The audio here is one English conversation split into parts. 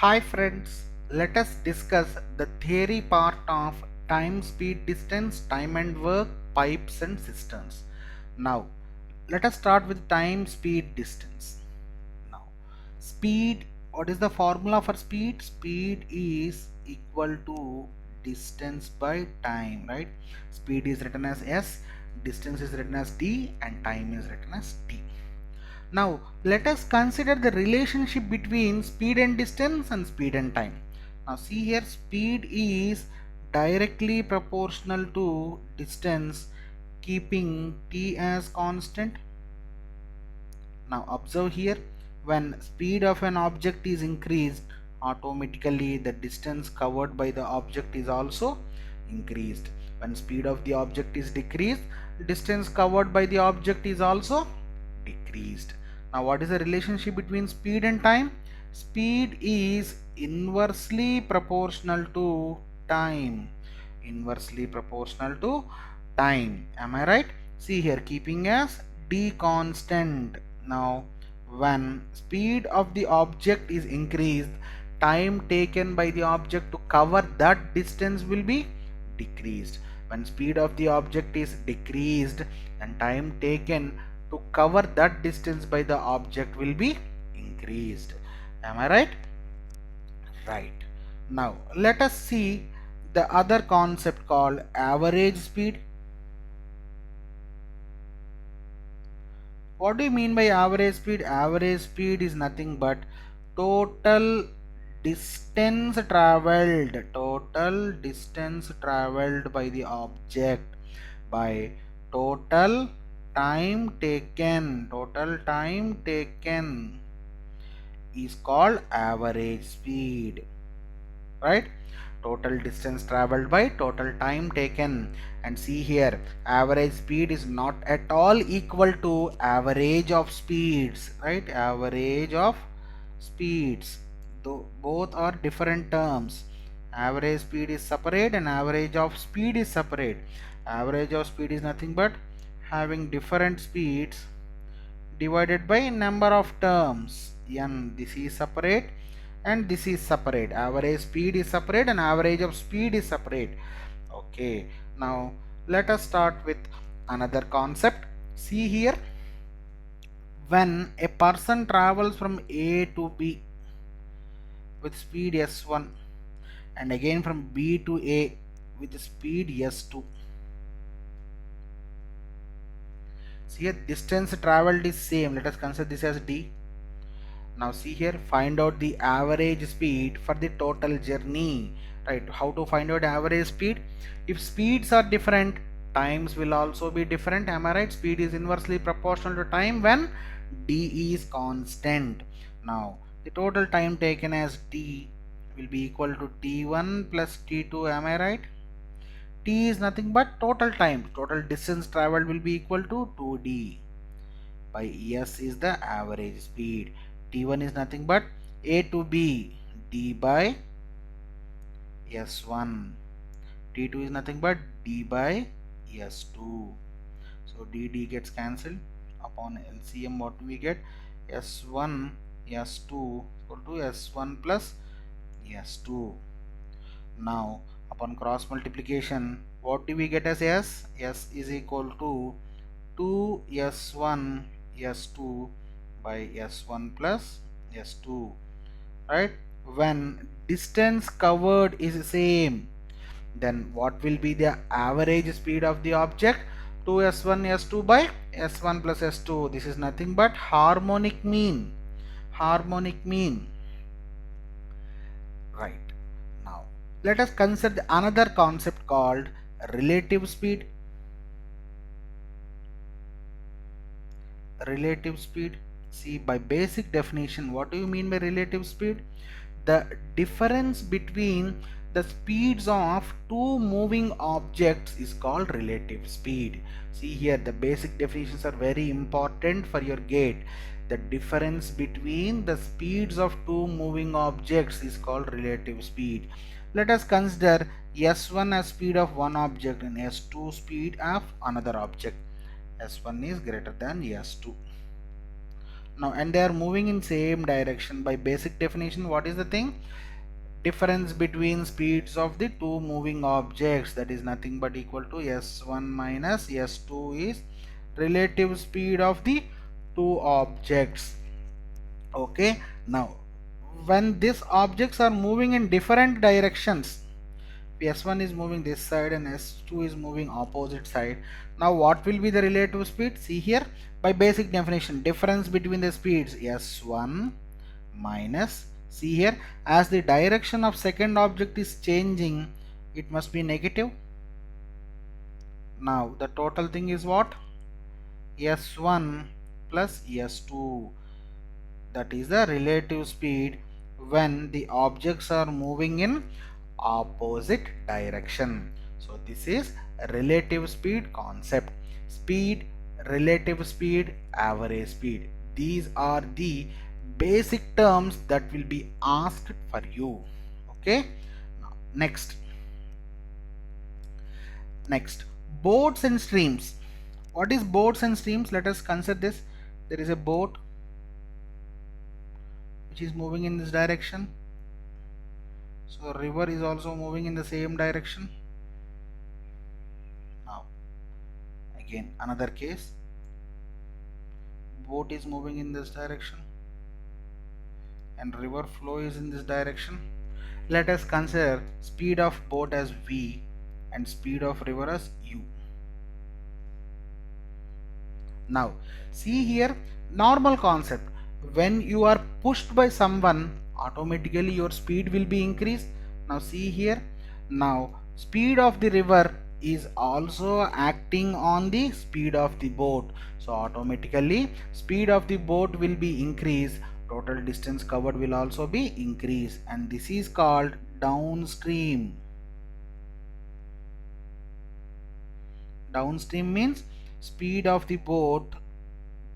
Hi friends, let us discuss the theory part of time, speed, distance, time and work, pipes and cisterns. Now, let us start with time, speed, distance. Now, speed, what is the formula for speed? Speed is equal to distance by time, right? Speed is written as S, distance is written as D, and time is written as T. Now let us consider the relationship between speed and distance and speed and time. Now see here, speed is directly proportional to distance, keeping t as constant. Now observe here, when speed of an object is increased, automatically the distance covered by the object is also increased. When speed of the object is decreased, distance covered by the object is also decreased. Now what is the relationship between speed and time? Speed is inversely proportional to time. Inversely proportional to time. Am I right? See here, keeping as d constant. Now when speed of the object is increased, time taken by the object to cover that distance will be decreased. When speed of the object is decreased, then time taken to cover that distance by the object will be increased. Am I right? Right. Now let us see the other concept called average speed. What do you mean by average speed? Average speed is nothing but total distance traveled, total distance traveled by the object by total time taken is called average speed, right? Total distance traveled by total time taken. And see here, average speed is not at all equal to average of speeds, right? Average of speeds, though both are different terms. Average speed is separate and average of speed is separate. Average of speed is nothing but having different speeds divided by number of terms n. This is separate and this is separate. Average speed is separate and average of speed is separate. Okay, now let us start with another concept. See here, when a person travels from A to B with speed s1 and again from B to A with speed s2, see here, distance traveled is same. Let us consider this as d. Now see here, find out the average speed for the total journey, right? How to find out average speed? If speeds are different, times will also be different. Am I right? Speed is inversely proportional to time when d is constant. Now the total time taken as t will be equal to t1 plus t2. Am I right? T is nothing but total time. Total distance traveled will be equal to 2d by s is the average speed. T1 is nothing but A to B d by s1. T2 is nothing but d by s2. So d gets cancelled. Upon LCM, what do we get? S1 s2 equal to s1 plus s2. Now upon cross multiplication, what do we get as s? S is equal to 2 s1 s2 by s1 plus s2, right? When distance covered is same, then what will be the average speed of the object? 2s1 s2 by s1 plus s2. This is nothing but harmonic mean. Harmonic mean, right? Now let us consider another concept called relative speed. Relative speed, see, by basic definition, what do you mean by relative speed? The difference between the speeds of two moving objects is called relative speed. See here, the basic definitions are very important for your gate. The difference between the speeds of two moving objects is called relative speed. Let us consider s1 as speed of one object and s2 speed of another object. S1 is greater than S2. Now, and they are moving in same direction. By basic definition, what is the thing? Difference between speeds of the two moving objects, that is nothing but equal to s1 minus s2 is relative speed of the two objects. Okay, now when these objects are moving in different directions, s1 is moving this side and s2 is moving opposite side. Now what will be the relative speed? See here, by basic definition, difference between the speeds s1 minus, see here, as the direction of second object is changing, it must be negative. Now the total thing is what? s1 plus s2, that is the relative speed when the objects are moving in opposite direction. So this is relative speed concept. Speed, relative speed, average speed, these are the basic terms that will be asked for you. Okay, now next, boats and streams. What is boats and streams? Let us consider this. There is a boat which is moving in this direction, so river is also moving in the same direction. Now again another case, boat is moving in this direction and river flow is in this direction. Let us consider speed of boat as v and speed of river as u. Now see here, normal concept, when you are pushed by someone, automatically your speed will be increased. Now see here, now speed of the river is also acting on the speed of the boat, so automatically speed of the boat will be increased, total distance covered will also be increased, and this is called downstream. Downstream means speed of the boat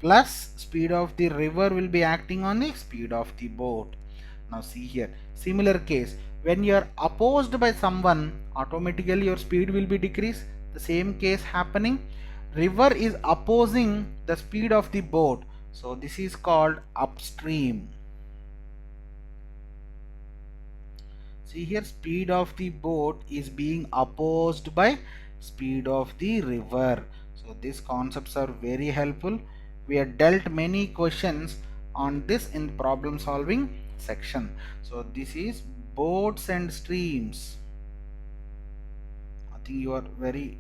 plus speed of the river will be acting on the speed of the boat. Now see here, similar case, when you are opposed by someone, automatically your speed will be decreased. The same case happening, river is opposing the speed of the boat, so this is called upstream. See here, speed of the boat is being opposed by speed of the river. So these concepts are very helpful. We have dealt many questions on this in problem solving section. So this is boats and streams. I think you are very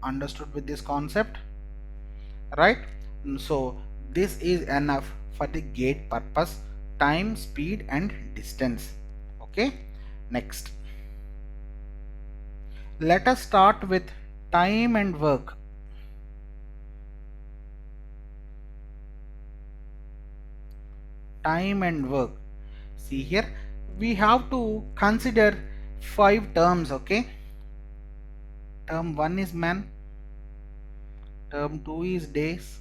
understood with this concept, right? So this is enough for the gate purpose, time, speed and distance. Okay, next let us start with time and work. Time and work, see here, we have to consider 5 terms. Okay, term 1 is man, term 2 is days,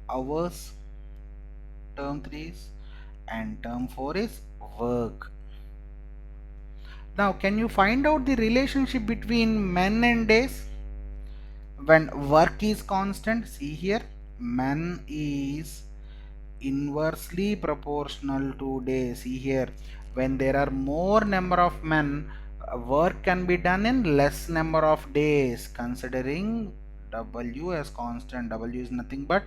hours, term 3 is, and term 4 is work. Now can you find out the relationship between men and days? When work is constant, see here, man is inversely proportional to days. See here, when there are more number of men, work can be done in less number of days, considering W as constant. W is nothing but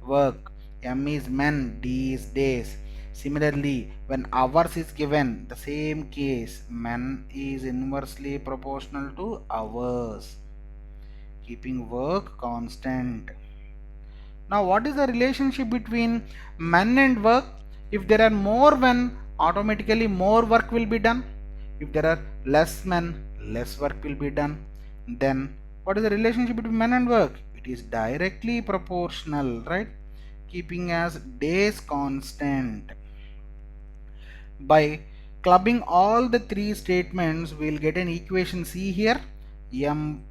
work, M is men, D is days. Similarly, when hours is given, the same case, men is inversely proportional to hours, keeping work constant. Now what is the relationship between men and work? If there are more men, automatically more work will be done. If there are less men, less work will be done. Then what is the relationship between men and work? It is directly proportional, right? Keeping as days constant. By clubbing all the 3 statements, we will get an equation. See here, M1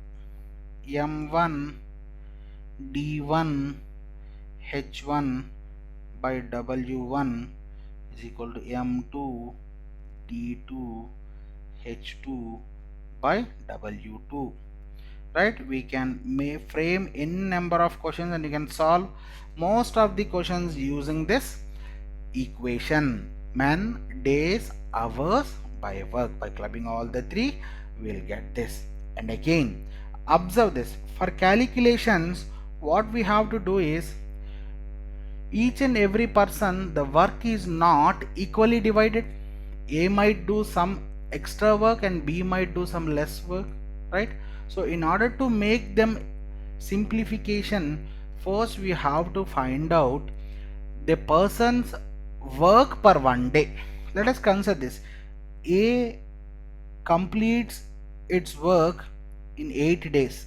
D1 H1 by W1 is equal to M2 D2 H2 by W2. right? We can may frame n number of questions and you can solve most of the questions using this equation: men, days, hours by work. By clubbing all the three, we'll get this. And again, observe this: for calculations, what we have to do is, each and every person, the work is not equally divided. A might do some extra work and B might do some less work, right? So in order to make them simplification, first we have to find out the person's work per one day. Let us consider this: A completes its work in 8 days.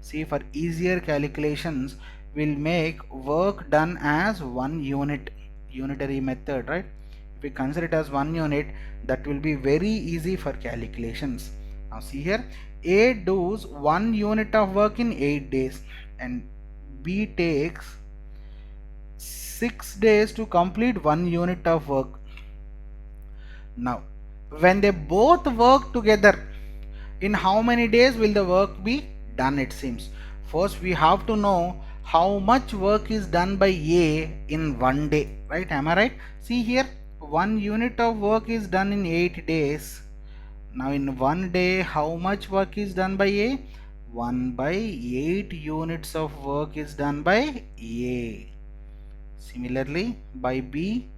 See, for easier calculations, we'll make work done as one unit, unitary method, right? If we consider it as one unit, that will be very easy for calculations. Now see here, A does one unit of work in 8 days and B takes 6 days to complete one unit of work. Now, when they both work together, in how many days will the work be done? It seems first we have to know how much work is done by A in one day, right? Am I right? See here, one unit of work is done in 8 days. Now in one day, how much work is done by A? 1 by 8 units of work is done by A. Similarly, by B,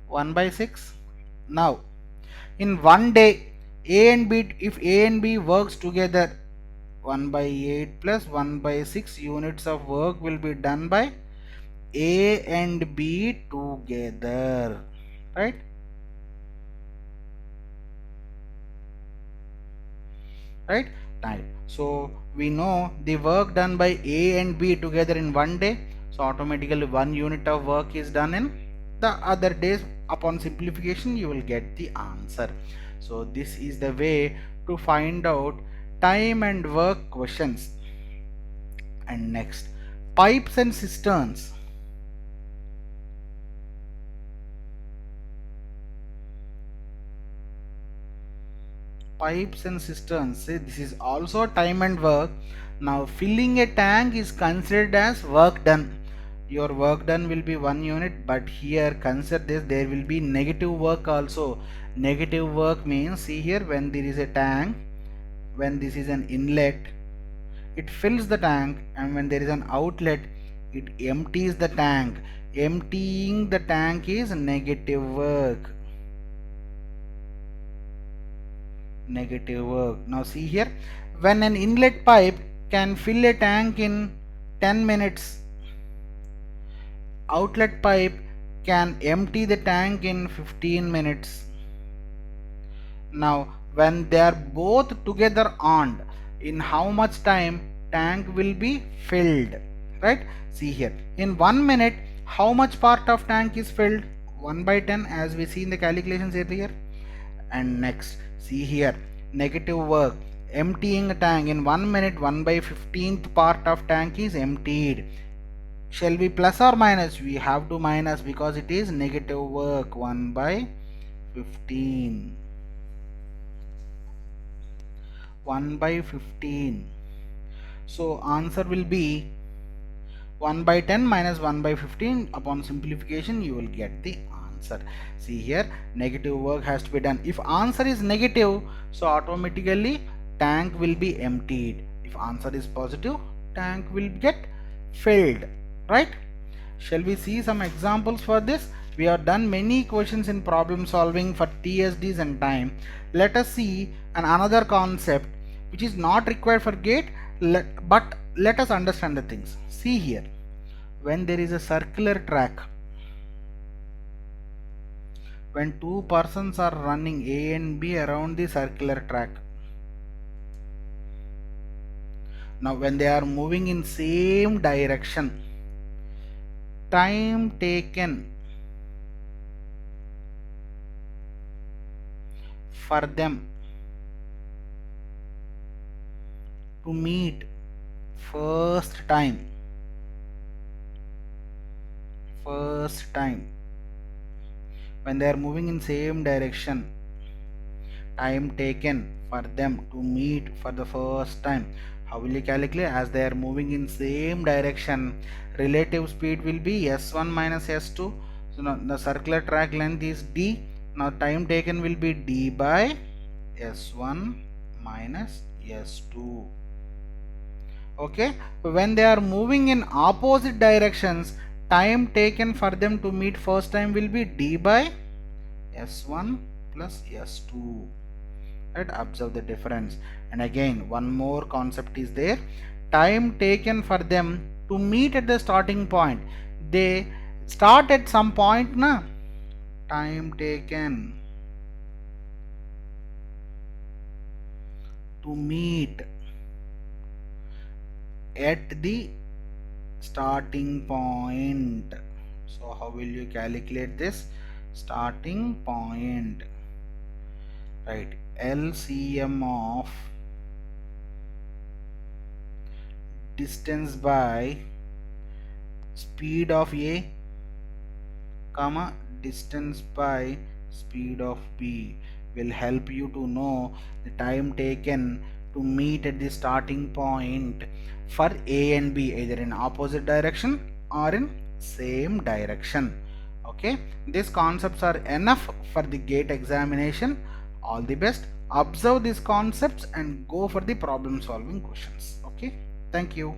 1 by 6. Now in one day, A and B, if A and B works together, 1 by 8 plus 1 by 6 units of work will be done by A and B together, right? Right? Right. So we know the work done by A and B together in one day, so automatically one unit of work is done in the other days. Upon simplification, you will get the answer. So this is the way to find out time and work questions. And next, pipes and cisterns. Pipes and cisterns, say this is also time and work. Now filling a tank is considered as work done. Your work done will be one unit, but here consider this, there will be negative work also. Negative work means, see here, when there is a tank, when this is an inlet, it fills the tank, and when there is an outlet, it empties the tank. Emptying the tank is negative work. Negative work. Now see here, when an inlet pipe can fill a tank in 10 minutes, outlet pipe can empty the tank in 15 minutes. Now when they are both together on, in how much time tank will be filled, right? See here, in 1 minute, how much part of tank is filled? 1 by 10, as we see in the calculations earlier. And next, see here, negative work, emptying a tank in 1 minute, 1 by 15th part of tank is emptied. Shall we plus or minus? We have to minus because it is negative work. 1 by 15, 1 by 15. So answer will be 1 by 10 minus 1 by 15. Upon simplification, you will get the answer. See here, negative work has to be done. If answer is negative, so automatically tank will be emptied. If answer is positive, tank will get filled, right? Shall we see some examples for this? We have done many questions in problem solving for TSDs and time. Let us see another concept which is not required for gate, but let us understand the things. See here, when there is a circular track, when two persons are running A and B around the circular track, now when they are moving in same direction, time taken for them to meet first time, when they are moving in same direction, time taken for them to meet for the first time. How will you calculate? As they are moving in same direction, relative speed will be s1 minus s2. So now the circular track length is d. Now time taken will be d by s1 minus s2. Okay, when they are moving in opposite directions, time taken for them to meet first time will be d by s1 plus s2. Right, observe the difference. And again, one more concept is there. Time taken for them to meet at the starting point, they start at some point na. Time taken to meet at the starting point. So how will you calculate this starting point? Right, LCM of distance by speed of A comma distance by speed of B will help you to know the time taken to meet at the starting point for A and B, either in opposite direction or in same direction. Okay, these concepts are enough for the gate examination. All the best. Observe these concepts and go for the problem solving questions. Okay, thank you.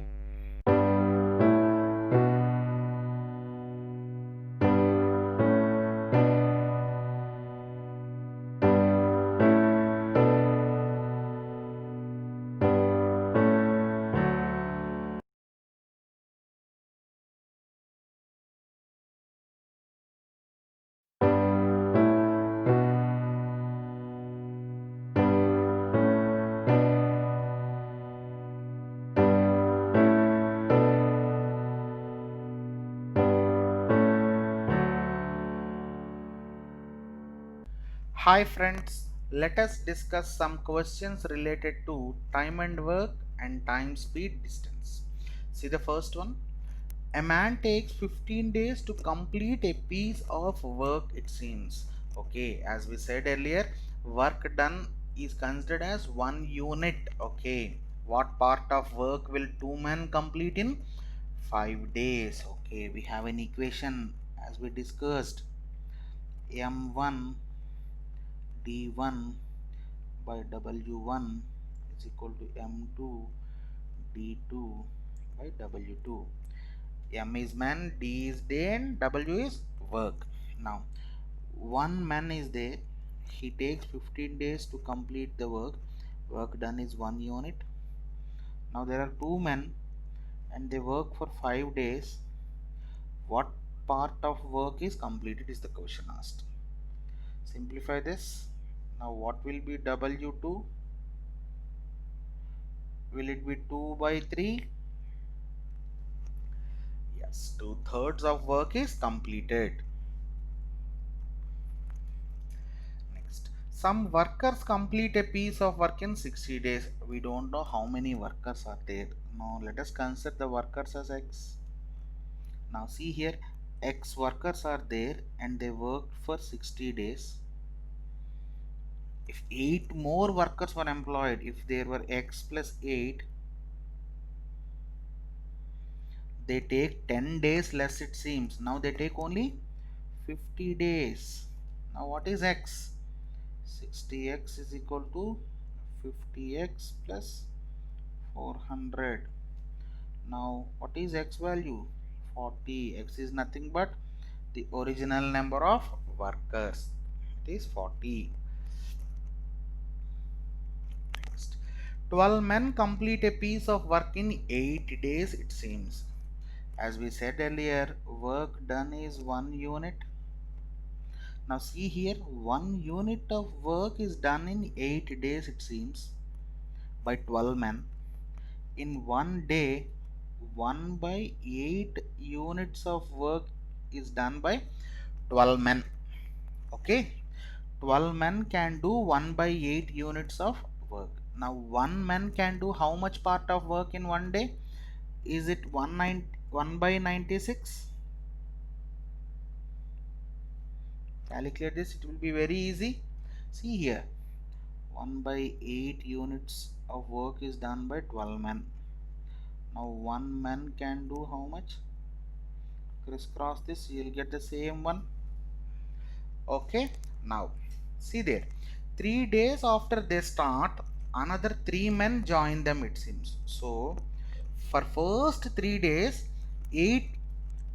Hi friends, let us discuss some questions related to time and work and time, speed, distance. See the first one. A man takes 15 days to complete a piece of work, it seems. Okay, as we said earlier, work done is considered as one unit. Okay, what part of work will two men complete in 5 days? Okay, we have an equation as we discussed. M1 D1 by W1 is equal to M2 D2 by W2. M is man, D is day, and W is work. Now, one man is there. He takes 15 days to complete the work. Work done is 1 unit. Now, there are two men and they work for 5 days. What part of work is completed is the question asked. Simplify this. Now, what will be W2? Will it be 2 by 3? Yes, 2/3 of work is completed. Next, some workers complete a piece of work in 60 days. We don't know how many workers are there. Now, let us consider the workers as X. Now, see here, X workers are there and they worked for 60 days. If 8 more workers were employed, if there were X plus 8, they take 10 days less, it seems. Now, they take only 50 days. Now, what is X? 60x is equal to 50x plus 400. Now what is x value? 40. X is nothing but the original number of workers. It is 40. Next, 12 men complete a piece of work in 8 days, it seems. As we said earlier, work done is 1 unit. Now see here, 1 unit of work is done in 8 days, it seems, by 12 men. In one day, 1 by 8 units of work is done by 12 men. Okay, 12 men can do 1 by 8 units of work. Now, one man can do how much part of work in one day? Is it 1 by 96? Calculate this, it will be very easy. See here, 1 by 8 units of work is done by 12 men. Now 1 man can do how much? Crisscross this, you'll get the same one. Okay, now see there, 3 days after they start, another 3 men join them, it seems. So for first 3 days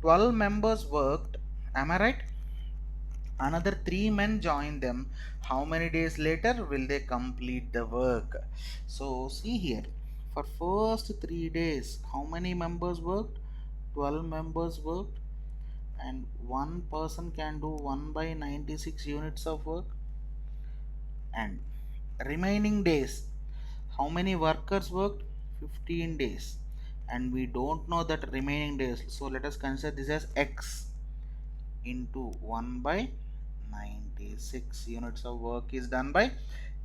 12 members worked, am I right? Another 3 men join them. How many days later will they complete the work? So see here, for first 3 days how many members worked? 12 members worked, and one person can do 1 by 96 units of work. And remaining days, how many workers worked? 15 days, and we don't know that remaining days, so let us consider this as x into 1 by 96 units of work is done by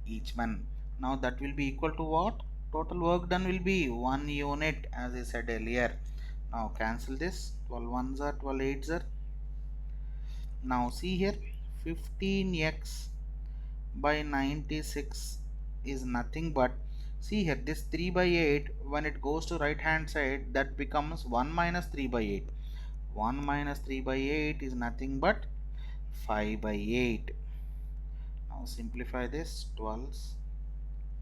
each man. Now that will be equal to what? Total work done will be 1 unit, as I said earlier. Now cancel this, 12 ones are 12 eights are. Now see here, 15x by 96 is nothing but, see here, this 3 by 8, when it goes to right hand side, that becomes 1 minus 3 by 8. 1 minus 3 by 8 is nothing but 5 by 8. Now simplify this, 12s,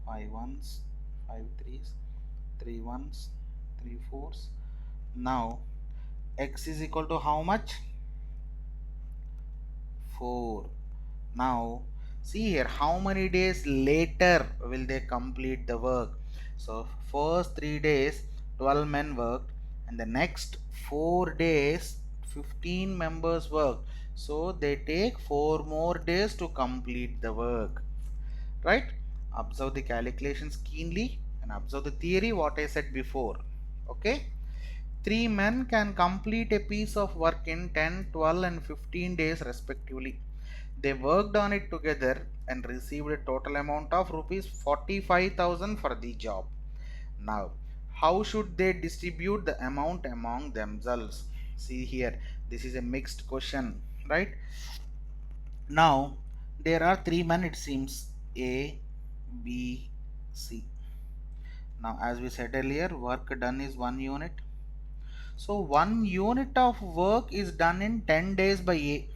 5 ones, 5 threes, 3 ones, 3 fours. Now x is equal to how much? 4. Now see here, how many days later will they complete the work? So first 3 days 12 men worked, and the next 4 days 15 members worked. So they take 4 more days to complete the work, right? Observe the calculations keenly and observe the theory what I said before. Okay, 3 men can complete a piece of work in 10, 12 and 15 days respectively. They worked on it together and received a total amount of rupees 45,000 for the job. Now how should they distribute the amount among themselves? See here, this is a mixed question, right? Now there are 3 men, it seems, A, B, C. Now as we said earlier, work done is 1 unit. So 1 unit of work is done in 10 days by A.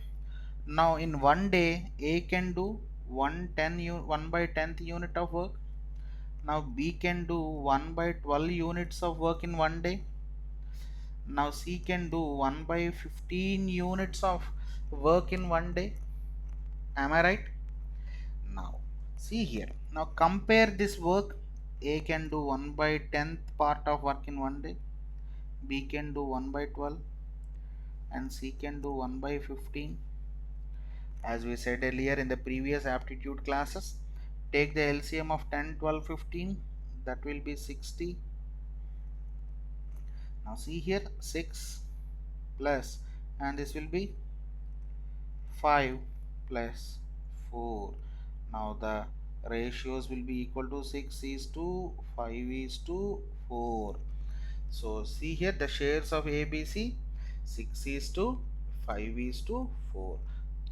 Now in one day A can do 1 by 10th unit of work. Now B can do 1 by 12 units of work in one day. Now C can do 1 by 15 units of work in one day. Am I right? Now see here. Now compare this work. A can do 1 by 10th part of work in one day. B can do 1 by 12 and C can do 1 by 15. As we said earlier in the previous aptitude classes, take the LCM of 10, 12, 15, that will be 60. Now see here, 6 plus, and this will be 5 plus 4. Now the ratios will be equal to 6 is to 5 is to 4. So see here, the shares of ABC, 6 is to 5 is to 4.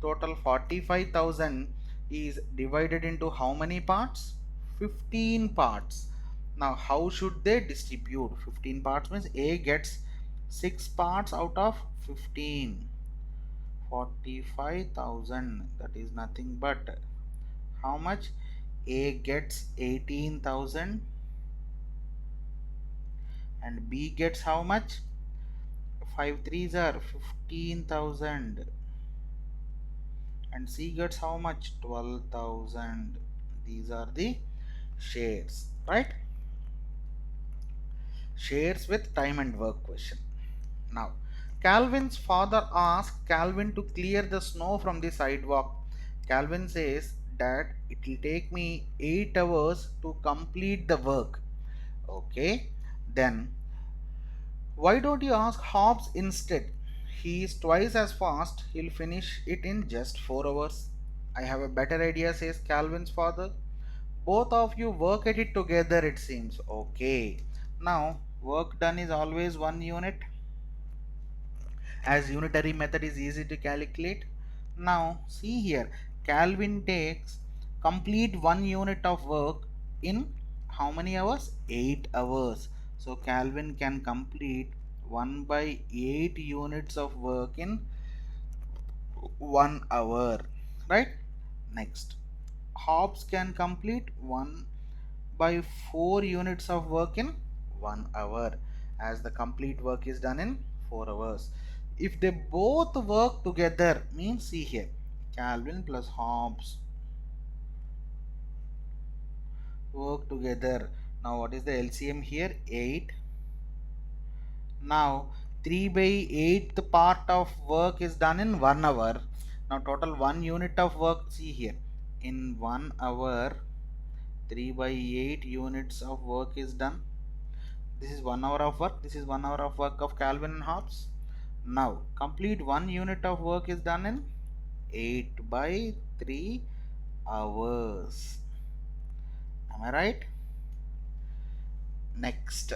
Total 45,000 is divided into how many parts? 15 parts. Now how should they distribute? 15 parts means A gets 6 parts out of 15. 45,000, that is nothing but how much? A gets 18,000 and B gets how much? 5 threes are 15,000 and C gets how much? 12,000. These are the shares, right? Shares with time and work question. Now Calvin's father asked Calvin to clear the snow from the sidewalk. Calvin says, Dad, it will take me 8 hours to complete the work. Okay, then why don't you ask Hobbes instead? He is twice as fast, he'll finish it in just 4 hours. I have a better idea, says Calvin's father. Both of you work at it together, it seems. Okay. Now, work done is always 1 unit, as unitary method is easy to calculate. Now, see here, Calvin takes complete 1 unit of work in how many hours? 8 hours. So Calvin can complete 1 by 8 units of work in 1 hour, right? Next, Hobbes can complete 1 by 4 units of work in 1 hour, as the complete work is done in 4 hours. If they both work together, means see here, Calvin plus Hobbes work together. Now what is the LCM here? 8. Now 3 by 8th part of work is done in 1 hour. Now total 1 unit of work, see here, in 1 hour 3 by 8 units of work is done. This is 1 hour of work, this is 1 hour of work of Calvin and Hobbes. Now complete 1 unit of work is done in 8 by 3 hours. Am I right? Next,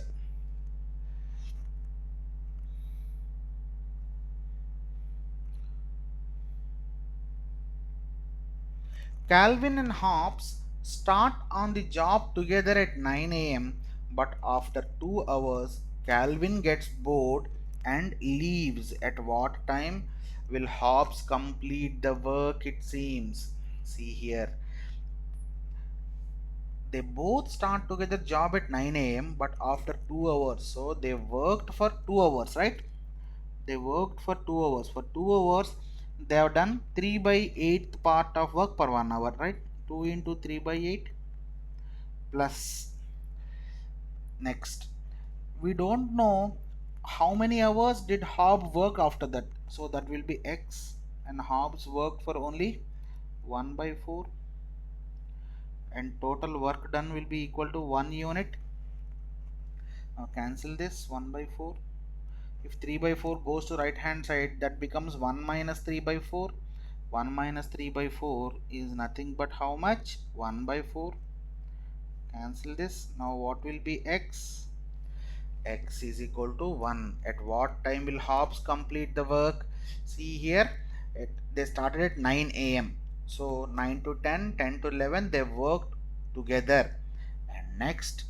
Calvin and Hobbes start on the job together at 9 a.m. but after 2 hours Calvin gets bored and leaves. At what time will Hobbes complete the work, it seems? See here, they both start together job at 9 a.m. but after 2 hours, so they worked for 2 hours, right? They worked for 2 hours. For 2 hours they have done 3 by 8th part of work per 1 hour, right? 2 into 3 by 8 plus. Next, we don't know how many hours did Hobbes work after that, so that will be x, and Hobbes worked for only 1 by 4, and total work done will be equal to 1 unit. Now cancel this 1 by 4. If 3 by 4 goes to right hand side, that becomes 1 minus 3 by 4. 1 minus 3 by 4 is nothing but how much? 1 by 4. Cancel this. Now what will be x? X is equal to 1. At what time will Hobbes complete the work? See here, they started at 9 a.m. So 9 to 10, 10 to 11, they worked together. And next,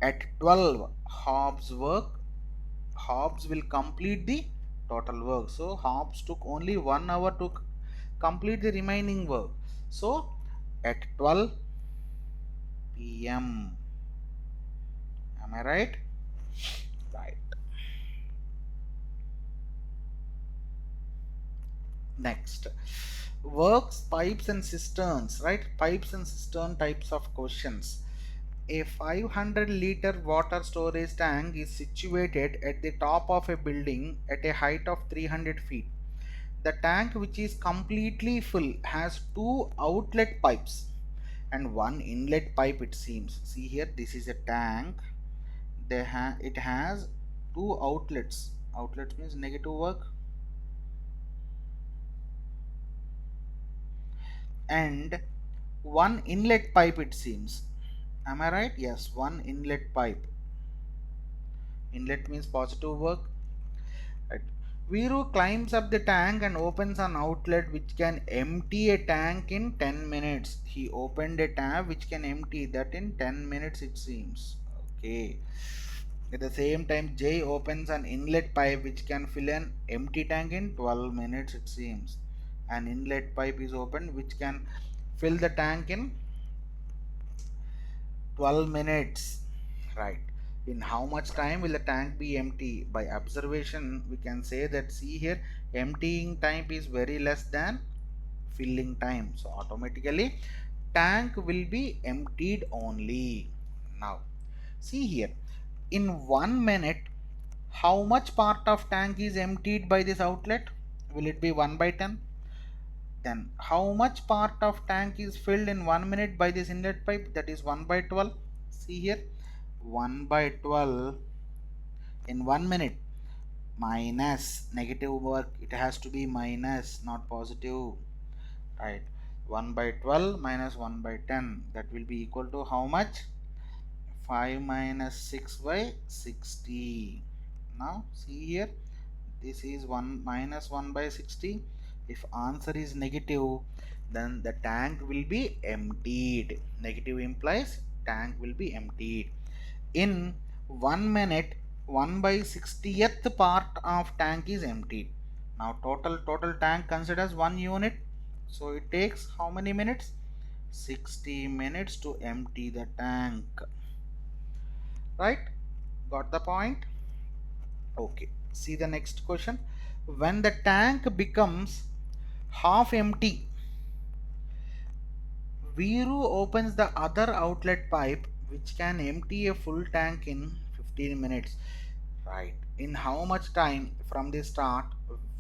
at 12, Hobbes will complete the total work. So Hobbes took only 1 hour to complete the remaining work. So at 12 p.m. Am I right? Right. Next, works, pipes and cisterns, right? Pipes and cistern types of questions. A 500-liter water storage tank is situated at the top of a building at a height of 300 feet. The tank, which is completely full, has two outlet pipes and one inlet pipe, it seems. See here, this is a tank. It has two outlets. Outlets means negative work, and one inlet pipe, it seems. Am I right? Yes, one inlet pipe. Inlet means positive work. Right. Viru climbs up the tank and opens an outlet which can empty a tank in 10 minutes. He opened a tap which can empty that in 10 minutes, it seems. Okay. At the same time, J opens an inlet pipe which can fill an empty tank in 12 minutes, it seems. An inlet pipe is opened which can fill the tank in 12 minutes, right? In how much time will the tank be empty? By observation we can say that, see here, emptying time is very less than filling time, so automatically tank will be emptied only. Now see here, in 1 minute how much part of tank is emptied by this outlet? Will it be 1 by 10? Then how much part of tank is filled in 1 minute by this inlet pipe? That is 1 by 12. See here, 1 by 12 in 1 minute, minus negative work, it has to be minus, not positive, right? 1 by 12 minus 1 by 10, that will be equal to how much? 5 minus 6 by 60. Now see here, this is 1 minus 1 by 60. If answer is negative, then the tank will be emptied. Negative implies tank will be emptied. In 1 minute, 1 by 60th part of tank is emptied. Now total tank considers 1 unit. So it takes how many minutes? 60 minutes to empty the tank. Right? Got the point? Okay. See the next question. When the tank becomes half empty, Viru opens the other outlet pipe which can empty a full tank in 15 minutes. Right. In how much time from the start?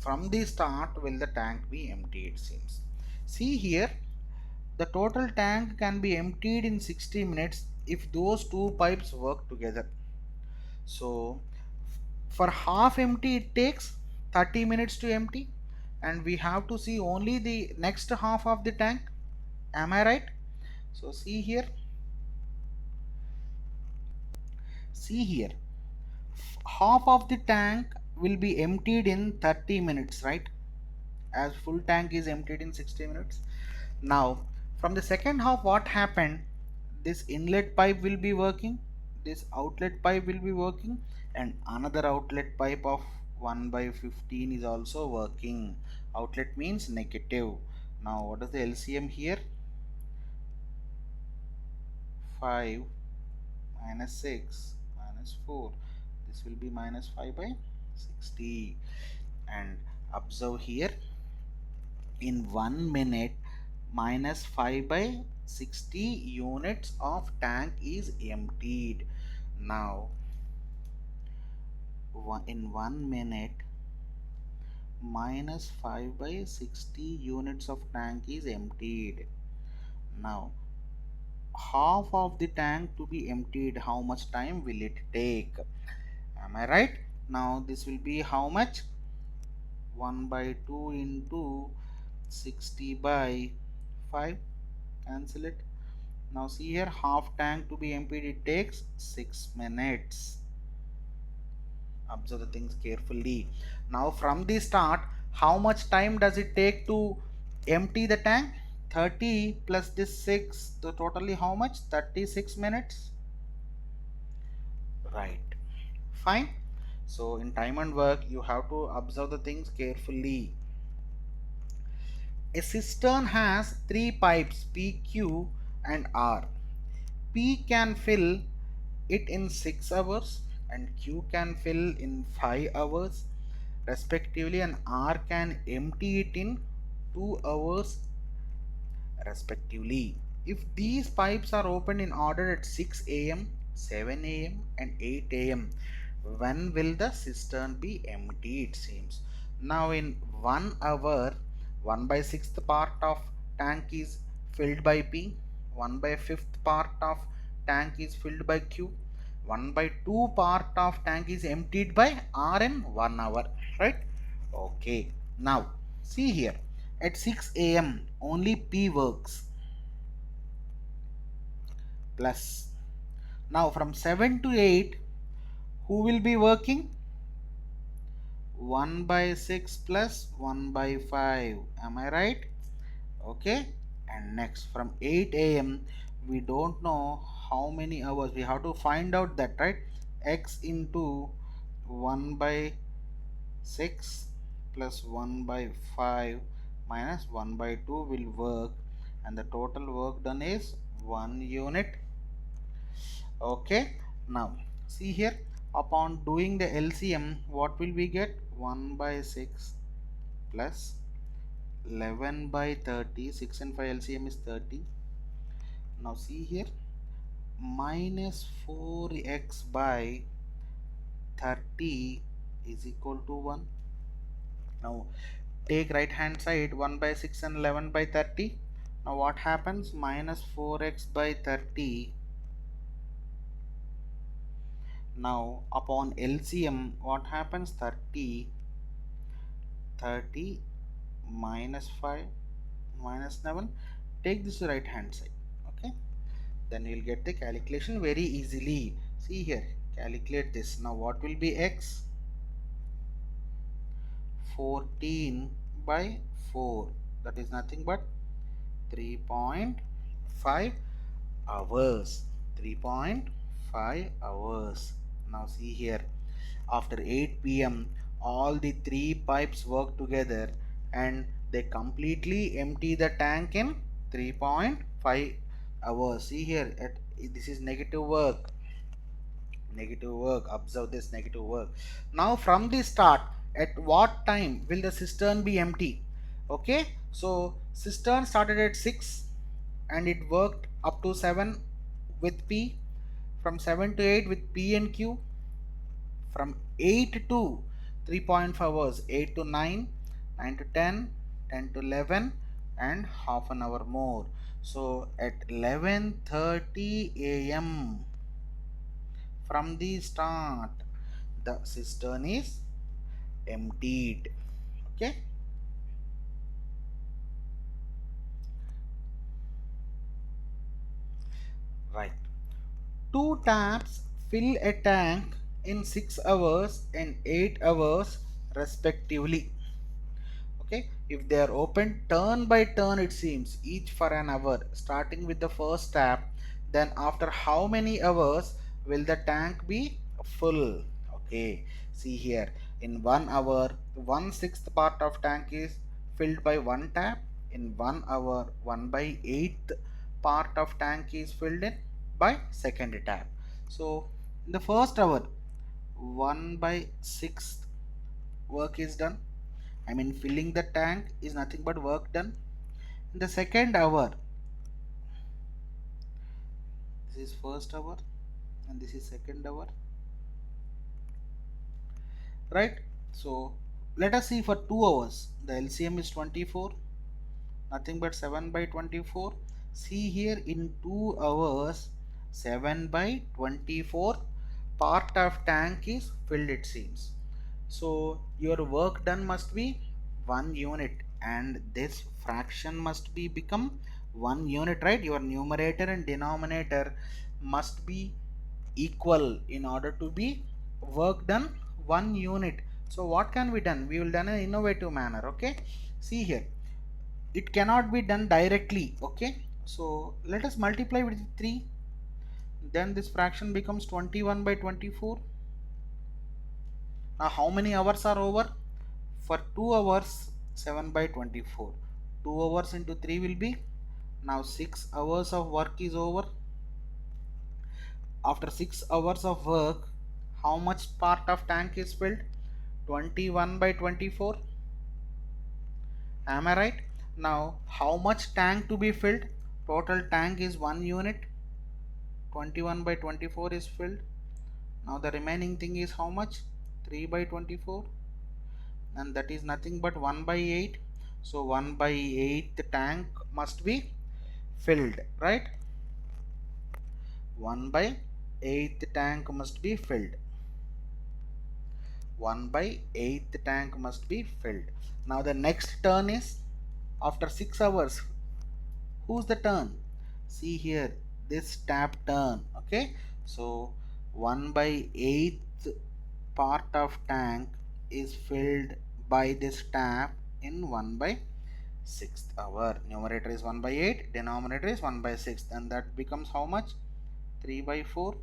From the start will the tank be emptied, it seems. See here, the total tank can be emptied in 60 minutes if those two pipes work together. So for half empty it takes 30 minutes to empty, and we have to see only the next half of the tank. Am I right? So see here, half of the tank will be emptied in 30 minutes, right? As full tank is emptied in 60 minutes. Now from the second half, what happened? This inlet pipe will be working, this outlet pipe will be working, and another outlet pipe of 1 by 15 is also working. Outlet means negative. Now what is the LCM here? 5 minus 6 minus 4, this will be minus 5 by 60. And observe here, in 1 minute, minus 5 by 60 units of tank is emptied. Now in 1 minute, minus 5 by 60 units of tank is emptied. Now half of the tank to be emptied, how much time will it take? Am I right? Now this will be how much? 1 by 2 into 60 by 5, cancel it. Now see here, half tank to be emptied, it takes 6 minutes. Observe the things carefully. Now from the start, how much time does it take to empty the tank? 30 plus this 6, so totally how much? 36 minutes. Right. Fine. So in time and work, you have to observe the things carefully. A cistern has three pipes P, Q and R. P can fill it in 6 hours and Q can fill in 5 hours respectively, and R can empty it in 2 hours respectively. If these pipes are opened in order at 6 a.m., 7 a.m. and 8 a.m., when will the cistern be empty? It seems. Now in 1 hour, 1 by 6th part of tank is filled by P, 1 by 5th part of tank is filled by Q, 1 by 2 part of tank is emptied by R in 1 hour, right? Okay. Now see here, at 6 a.m. only P works, plus now from 7 to 8 who will be working? 1 by 6 plus 1 by 5. Am I right? Okay. And next from 8 a.m. we don't know how many hours. We have to find out that, right? X into 1 by 6 plus 1 by 5 minus 1 by 2 will work, and the total work done is 1 unit. Okay. Now see here, upon doing the LCM, what will we get? 1 by 6 plus 11 by 30, 6 and 5 LCM is 30. Now see here, minus 4x by 30 is equal to 1. Now take right hand side, 1 by 6 and 11 by 30. Now what happens? Minus 4x by 30. Now upon LCM, what happens? 30 minus 5 minus 7. Take this to right hand side. Okay, then you'll get the calculation very easily. See here, calculate this. Now what will be x? 14 by 4, that is nothing but 3.5 hours. 3.5 hours. Now see here, after 8 p.m. all the three pipes work together and they completely empty the tank in 3.5 hours. See here, this is negative work. Negative work, observe this negative work. Now from the start, at what time will the cistern be empty? Okay, so cistern started at 6 and it worked up to 7 with P, from 7 to 8 with P and Q, from 8 to 3.5 hours, 8 to 9, 9 to 10, 10 to 11, and half an hour more. So at 11:30 a.m. from the start, the cistern is emptied. Okay, right. Two taps fill a tank in 6 hours and 8 hours respectively. Okay, if they are open turn by turn, it seems, each for an hour, starting with the first tap, then after how many hours will the tank be full? Okay, see here, in 1 hour 1/6 part of tank is filled by one tap. In 1 hour 1/8 part of tank is filled in by second tap. So in the first hour 1/6 work is done. I mean, filling the tank is nothing but work done. In the second hour, this is first hour and this is second hour, right? So let us see for 2 hours. The LCM is 24, nothing but 7 by 24. See here, in 2 hours, 7 by 24 part of tank is filled, it seems. So your work done must be 1 unit and this fraction must be become 1 unit, right? Your numerator and denominator must be equal in order to be work done 1 unit. So what can be done? We will done in an innovative manner. Okay, see here, it cannot be done directly. Okay, so let us multiply with 3, then this fraction becomes 21 by 24. Now how many hours are over? For 2 hours 7 by 24, 2 hours into 3 will be, now 6 hours of work is over. After 6 hours of work, how much part of tank is filled? 21 by 24. Am I right? Now how much tank to be filled? Total tank is 1 unit. 21 by 24 is filled. Now the remaining thing is how much? 3 by 24, and that is nothing but 1 by 8. So 1 by 8 the tank must be filled, right? 1 by 8 the tank must be filled. 1 by 8 the tank must be filled. Now the next turn is after 6 hours. Who's the turn? See here, this tap turn. Okay, so 1 by 8th part of tank is filled by this tap in 1 by 6th hour. Numerator is 1 by 8, denominator is 1 by 6, and that becomes how much? 3 by 4.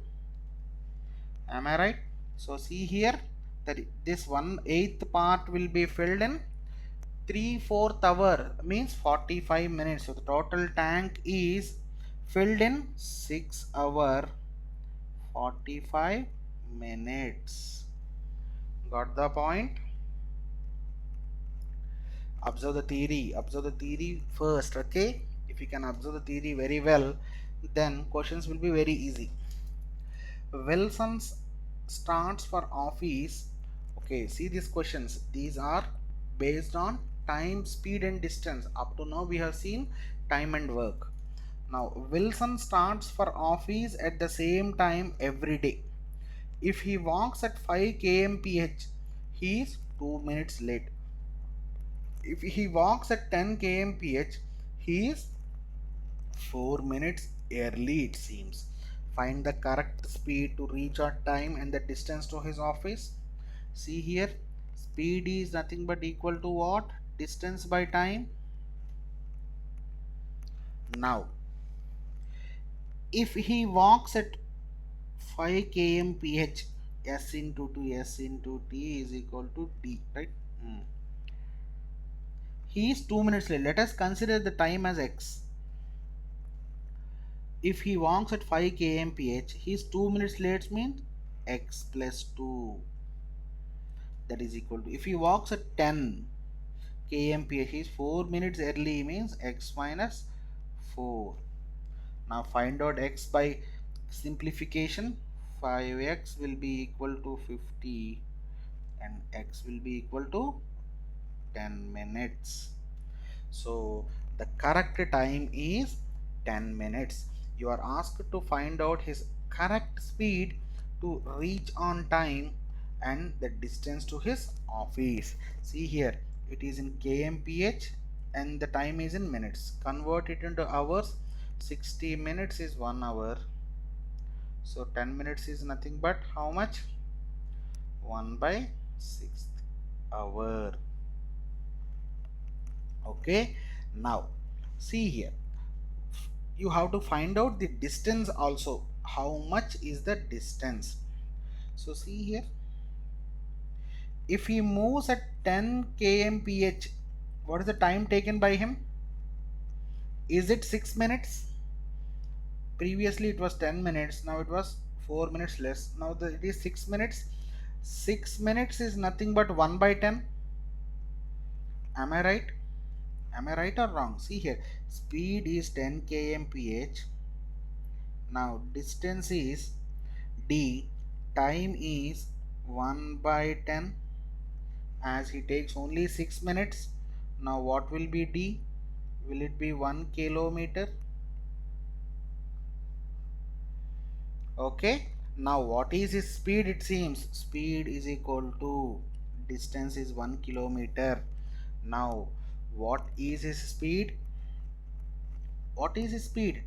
Am I right? So see here that this 1/8 part will be filled in 3/4 hour, means 45 minutes. So the total tank is filled in 6 hour 45 minutes. Got the point? Observe the theory. Observe the theory first. Okay, if you can observe the theory very well, then questions will be very easy. Wilson's starts for office. Okay, see these questions. These are based on time, speed, and distance. Up to now, we have seen time and work. Now, Wilson starts for office at the same time every day. If he walks at 5 kmph, he is 2 minutes late. If he walks at 10 kmph, he is 4 minutes early, it seems. Find the correct speed to reach on time and the distance to his office. See here, speed is nothing but equal to what? Distance by time. Now, if he walks at 5 kmph, S into 2 S into T is equal to D, right? He is 2 minutes late. Let us consider the time as X. If he walks at 5 kmph, he is 2 minutes late means X plus 2, that is equal to, if he walks at 10 kmph, he is 4 minutes early means X minus 4. Now find out X by simplification. 5X will be equal to 50 and X will be equal to 10 minutes. So the correct time is 10 minutes. You are asked to find out his correct speed to reach on time and the distance to his office. See here, it is in kmph and the time is in minutes. Convert it into hours. 60 minutes is 1 hour. So 10 minutes is nothing but how much? 1 by 6th hour. Okay, now see here, you have to find out the distance also. How much is the distance? So see here, if he moves at 10 kmph, what is the time taken by him? Is it 6 minutes? Previously it was 10 minutes, now it was 4 minutes less. Now it is 6 minutes. 6 minutes is nothing but 1 by 10. Am I right? Am I right or wrong? See here, speed is 10 kmph. Now distance is D, time is 1 by 10, as he takes only 6 minutes. Now what will be D? Will it be 1 kilometer? Okay. Now what is his speed? It seems speed is equal to distance is 1 kilometer. Now what is his speed? What is his speed?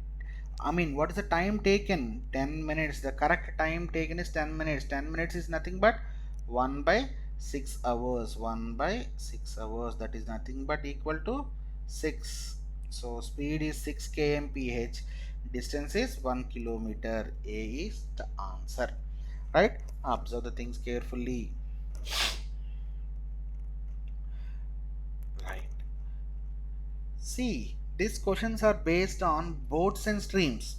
I mean, what is the time taken? 10 minutes. The correct time taken is 10 minutes. 10 minutes is nothing but 1 by 6 hours. 1 by 6 hours. That is nothing but equal to 6. So speed is 6 kmph. Distance is 1 kilometer. A is the answer. Right? Observe the things carefully. Right. See, these questions are based on boats and streams.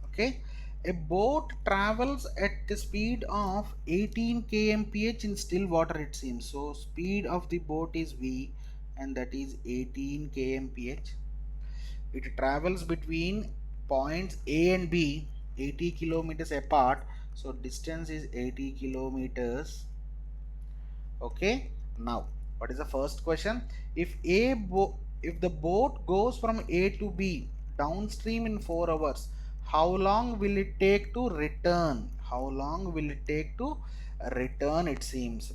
Okay, a boat travels at the speed of 18 kmph in still water, it seems. So speed of the boat is V and that is 18 kmph. It travels between points A and B 80 kilometers apart, so distance is 80 kilometers. Okay, now what is the first question? If if the boat goes from A to B downstream in 4 hours, how long will it take to return? How long will it take to return, it seems?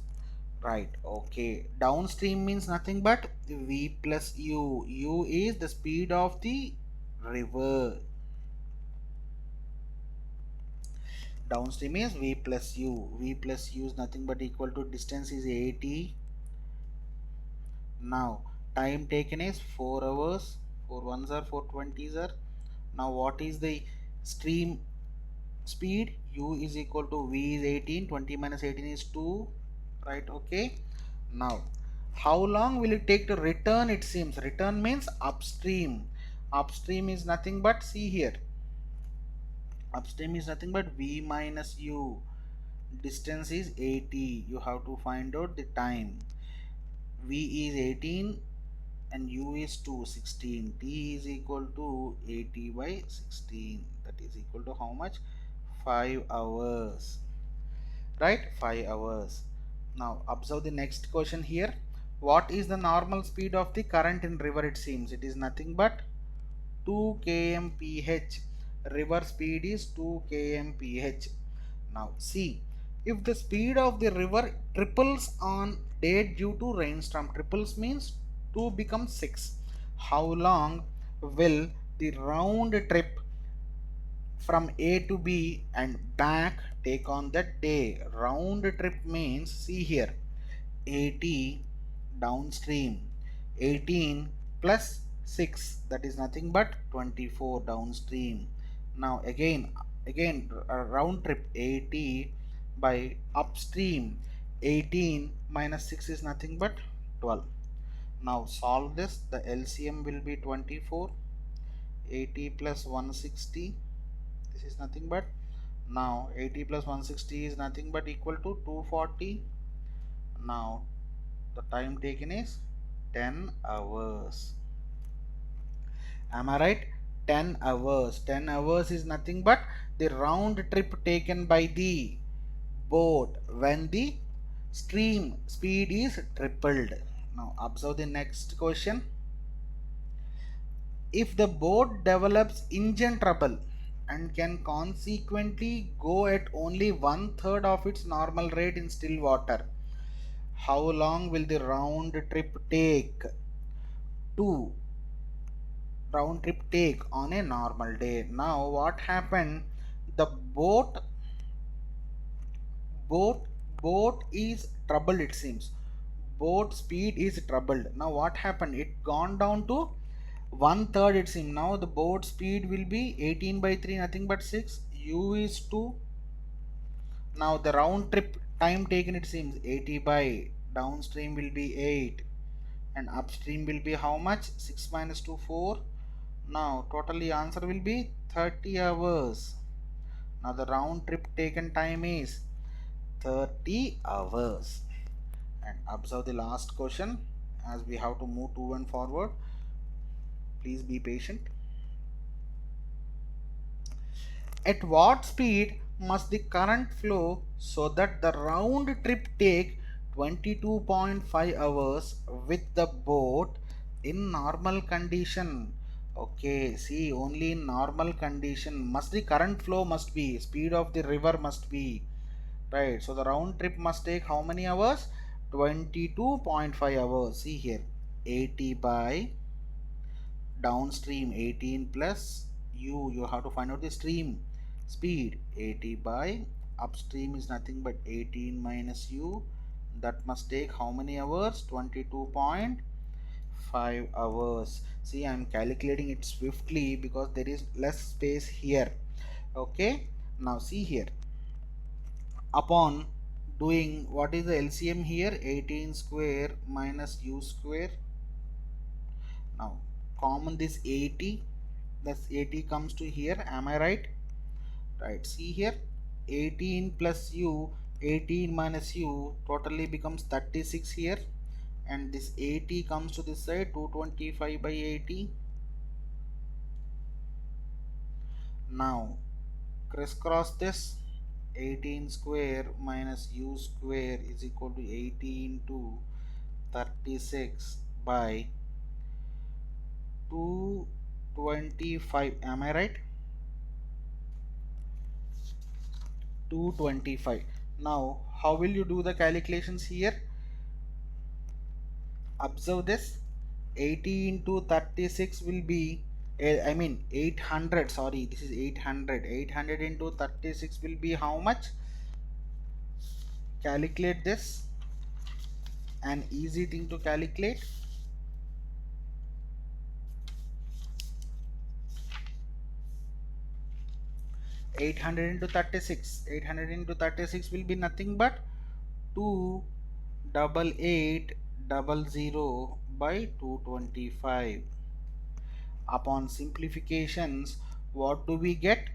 Right, okay, downstream means nothing but V plus U. U is the speed of the river. Downstream is V plus U. V plus U is nothing but equal to distance is 80. Now time taken is 4 hours. 4 ones are 4 20s are. Now what is the stream speed? U is equal to V is 18, 20 minus 18 is 2, right? Okay, now how long will it take to return? It seems return means upstream. Upstream is nothing but, see here, upstream is nothing but V minus U. Distance is 80. You have to find out the time. V is 18 and U is 2, 16. T is equal to 80 by 16. That is equal to how much? 5 hours. Right? 5 hours. Now observe the next question here. What is the normal speed of the current in river? It seems it is nothing but 2 kmph. River speed is 2 kmph. Now see, if the speed of the river triples on day due to rainstorm, triples means 2 becomes 6. How long will the round trip from A to B and back take on that day? Round trip means, see here, 80 downstream, 18 plus 6, that is nothing but 24 downstream. Now again round trip 80 by upstream. 18 minus 6 is nothing but 12. Now solve this. The LCM will be 24. 80 plus 160, this is nothing but, now 80 plus 160 is nothing but equal to 240. Now the time taken is 10 hours. Am I right? 10 hours. 10 hours is nothing but the round trip taken by the boat when the stream speed is tripled. Now observe the next question. If the boat develops engine trouble and can consequently go at only one third of its normal rate in still water, how long will the round trip take to on a normal day? Now what happened? The boat boat is troubled, it seems. Boat speed is troubled. Now what happened? It gone down to one third, it seems. Now the boat speed will be 18 by 3, nothing but 6. U is 2. Now the round trip time taken, it seems 80 by downstream will be 8 and upstream will be how much? 6 minus 2, 4. Now totally answer will be 30 hours. Now the round trip taken time is 30 hours. And observe the last question as we have to move to and forward. Please be patient. At what speed must the current flow so that the round trip take 22.5 hours with the boat in normal condition? Okay, see, only in normal condition must the current flow must be, speed of the river must be, right? So the round trip must take how many hours? 22.5 hours. See here, 80 by downstream 18 plus you have to find out the stream speed. 80 by upstream is nothing but 18 minus u, that must take how many hours? 22.5 hours. See, I'm calculating it swiftly because there is less space here. Okay, now see here, upon doing, what is the LCM here? 18 square minus u square. Now common this 80, that's 80 comes to here. Am I right? Right, see here, 18 plus u, 18 minus u totally becomes 36 here, and this 80 comes to this side, 225 by 80. Now crisscross this. 18 square minus u square is equal to 18 to 36 by 225. Am I right? 225. Now how will you do the calculations here? Observe this. 80 into 36 will be, I mean 800, sorry, this is 800. 800 into 36 will be how much? Calculate this. An easy thing to calculate. 800 into 36. 800 into 36 will be nothing but 28800 by 225. Upon simplifications, what do we get?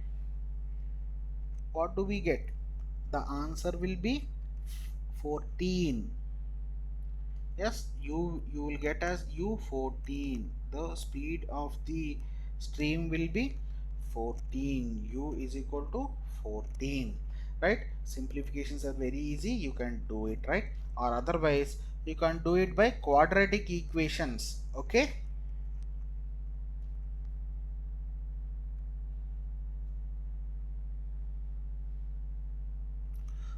What do we get? The answer will be 14. Yes, you will get as u14. The speed of the stream will be 14. U is equal to 14, right? Simplifications are very easy, you can do it, right? Or otherwise you can do it by quadratic equations. Okay,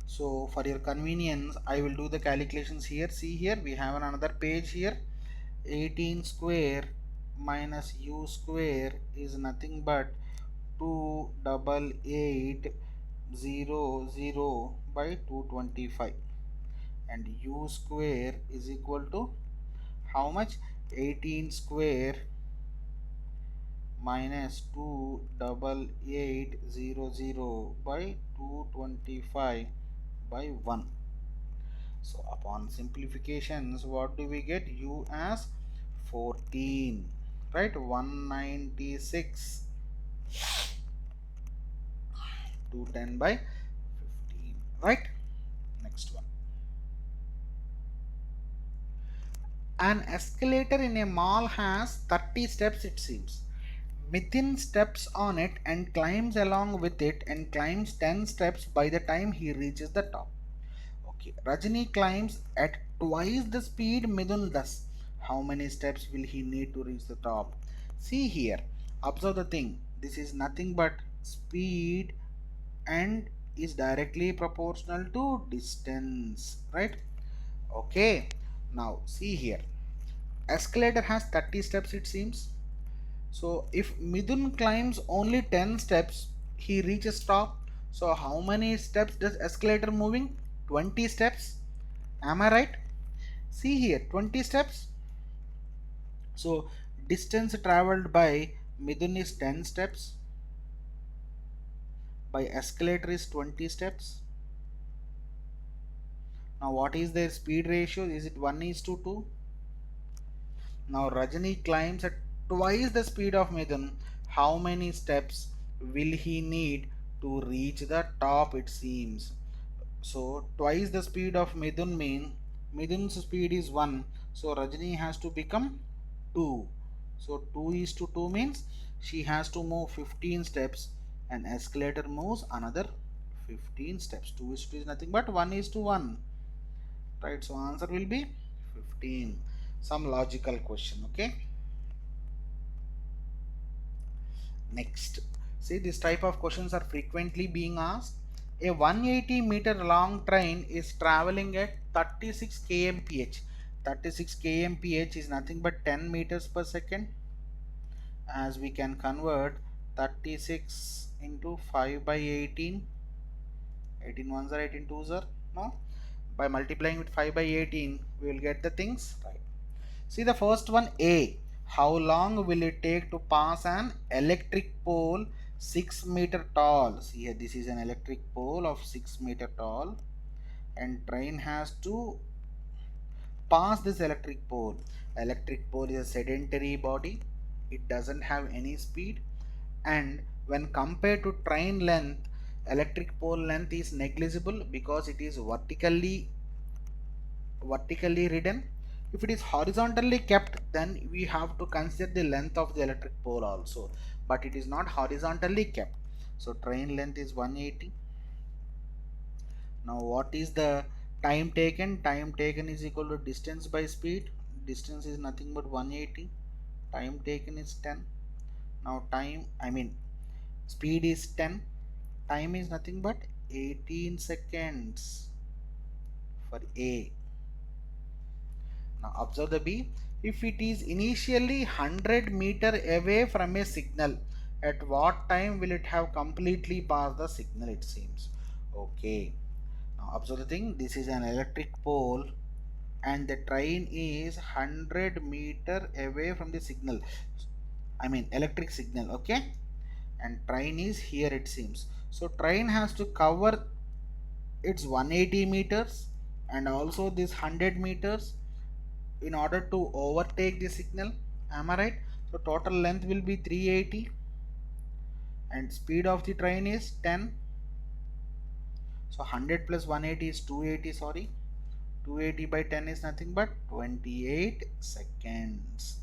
so for your convenience I will do the calculations here. See here, we have another page here. 18 square minus u square is nothing but 28800 by 225, and u square is equal to how much? 18 square minus 28800 by 225 by 1. So upon simplifications, what do we get? U as 14, right? 196 210 by 15, right? Next one. An escalator in a mall has 30 steps, it seems. Mithun steps on it and climbs along with it and climbs 10 steps by the time he reaches the top. Okay, Rajani climbs at twice the speed Midun does. How many steps will he need to reach the top? See here, observe the thing. This is nothing but speed and is directly proportional to distance, right? Okay, now see here. Escalator has 30 steps, it seems. So if Midun climbs only 10 steps, he reaches top. So how many steps does escalator moving? 20 steps. Am I right? See here, 20 steps. So distance traveled by Midun is 10 steps. By escalator is 20 steps. Now what is their speed ratio? Is it 1 is to 2? Now Rajani climbs at twice the speed of Midun. How many steps will he need to reach the top, it seems? So twice the speed of Midun mean Midun's speed is 1. So Rajani has to become 2. So 2 is to 2 means she has to move 15 steps and escalator moves another 15 steps. 2 is to 2 is nothing but 1 is to 1. Right, so answer will be 15. Some logical question, okay? Next, see, this type of questions are frequently being asked. A 180-meter long train is traveling at 36 kmph. 36 kmph is nothing but 10 meters per second. As we can convert 36 into 5 by 18, 18 ones are 18 twos are, no? By multiplying with 5 by 18, we will get the things right. See the first one, A. How long will it take to pass an electric pole 6-meter tall? See here, this is an electric pole of 6-meter tall, and train has to pass this electric pole. Electric pole is a sedentary body. It doesn't have any speed, and when compared to train length, electric pole length is negligible because it is vertically ridden. If it is horizontally kept, then we have to consider the length of the electric pole also, but it is not horizontally kept. So train length is 180. Now what is the time taken? Time taken is equal to distance by speed. Distance is nothing but 180. Time taken is 10. Now speed is 10. Time is nothing but 18 seconds for A. Now observe the B. If it is initially 100-meter away from a signal, at what time will it have completely passed the signal, it seems? Okay. Now observe the thing. This is an electric pole and the train is 100-meter away from the signal. Electric signal, okay? And train is here, it seems. So train has to cover its 180 meters and also this 100 meters in order to overtake the signal. Am I right? So total length will be 380 and speed of the train is 10. So 100 plus 180 is 280, sorry. 280 by 10 is nothing but 28 seconds.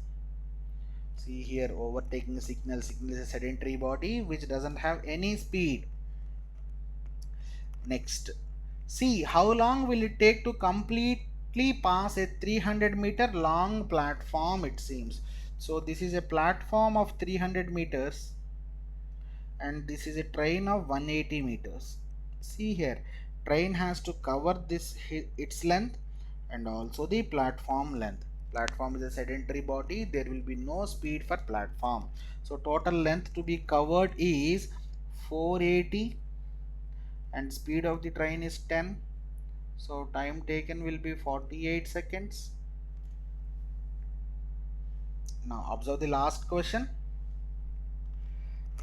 See here, overtaking the signal. Signal is a sedentary body which doesn't have any speed. Next, see how long will it take to completely pass a 300-meter long platform, it seems. So this is a platform of 300 meters and this is a train of 180 meters. See here, train has to cover this its length and also the platform length. Platform is a sedentary body, there will be no speed for platform. So total length to be covered is 480 and speed of the train is 10. So time taken will be 48 seconds. Now observe the last question.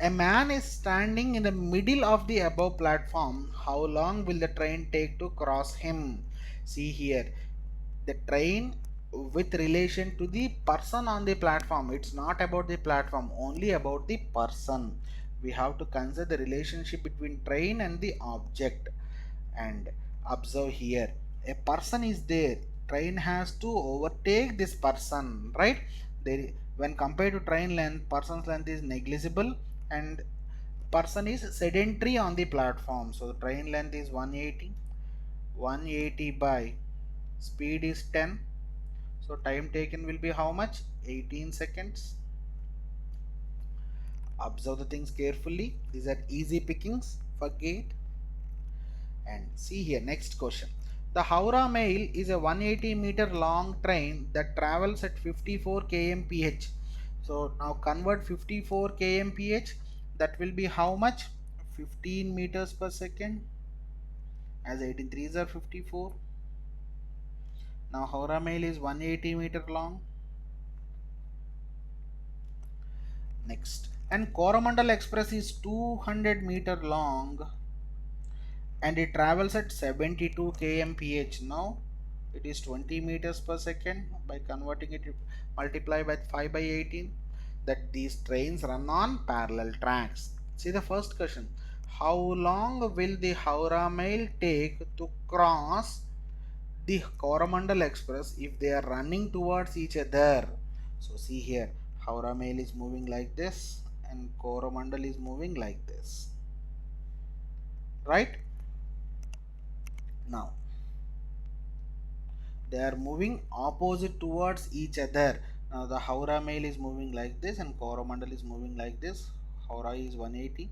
A man is standing in the middle of the above platform. How long will the train take to cross him? See here, the train with relation to the person on the platform. It's not about the platform, only about the person. We have to consider the relationship between train and the object. And observe here, a person is there, train has to overtake this person, right? There, when compared to train length, person's length is negligible, and person is sedentary on the platform. So train length is 180, 180 by speed is 10, so time taken will be how much? 18 seconds. Observe the things carefully, these are easy pickings for gate. And see here, next question. The Howrah Mail is a 180-meter long train that travels at 54 kmph. So now convert 54 kmph, that will be how much? 15 meters per second, as 18 threes are 54. Now Howrah Mail is 180-meter long. Next, and Coromandel Express is 200-meter long and it travels at 72 kmph. Now it is 20 meters per second. By converting it, multiply by 5 by 18, that these trains run on parallel tracks. See the first question, how long will the Howrah Mail take to cross the Coromandel Express if they are running towards each other? So see here, Howrah Mail is moving like this and Coromandel is moving like this, right? Now they are moving opposite towards each other. Now the Howrah Mail is moving like this and Coromandel is moving like this. Howrah is 180,